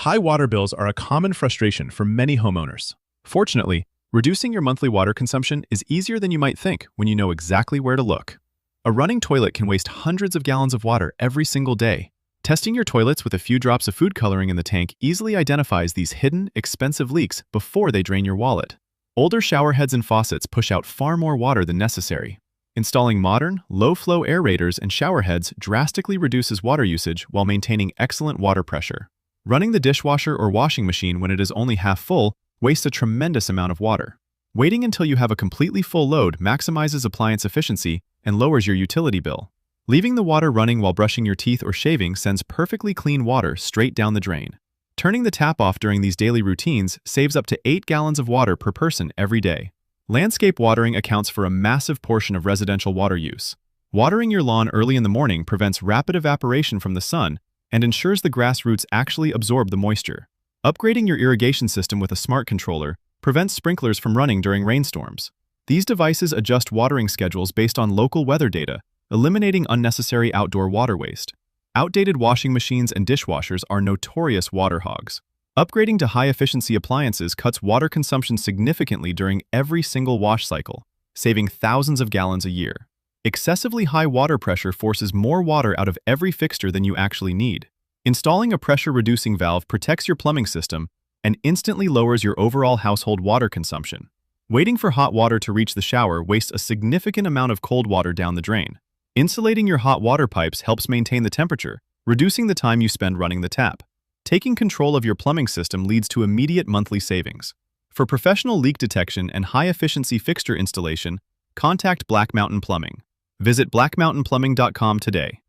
High water bills are a common frustration for many homeowners. Fortunately, reducing your monthly water consumption is easier than you might think when you know exactly where to look. A running toilet can waste hundreds of gallons of water every single day. Testing your toilets with a few drops of food coloring in the tank easily identifies these hidden, expensive leaks before they drain your wallet. Older shower heads and faucets push out far more water than necessary. Installing modern, low-flow aerators and shower heads drastically reduces water usage while maintaining excellent water pressure. Running the dishwasher or washing machine when it is only half full wastes a tremendous amount of water. Waiting until you have a completely full load maximizes appliance efficiency and lowers your utility bill. Leaving the water running while brushing your teeth or shaving sends perfectly clean water straight down the drain. Turning the tap off during these daily routines saves up to 8 gallons of water per person every day. Landscape watering accounts for a massive portion of residential water use. Watering your lawn early in the morning prevents rapid evaporation from the sun and ensures the grass roots actually absorb the moisture. Upgrading your irrigation system with a smart controller prevents sprinklers from running during rainstorms. These devices adjust watering schedules based on local weather data, eliminating unnecessary outdoor water waste. Outdated washing machines and dishwashers are notorious water hogs. Upgrading to high-efficiency appliances cuts water consumption significantly during every single wash cycle, saving thousands of gallons a year. Excessively high water pressure forces more water out of every fixture than you actually need. Installing a pressure-reducing valve protects your plumbing system and instantly lowers your overall household water consumption. Waiting for hot water to reach the shower wastes a significant amount of cold water down the drain. Insulating your hot water pipes helps maintain the temperature, reducing the time you spend running the tap. Taking control of your plumbing system leads to immediate monthly savings. For professional leak detection and high-efficiency fixture installation, contact Black Mountain Plumbing. Visit blackmountainplumbing.com today.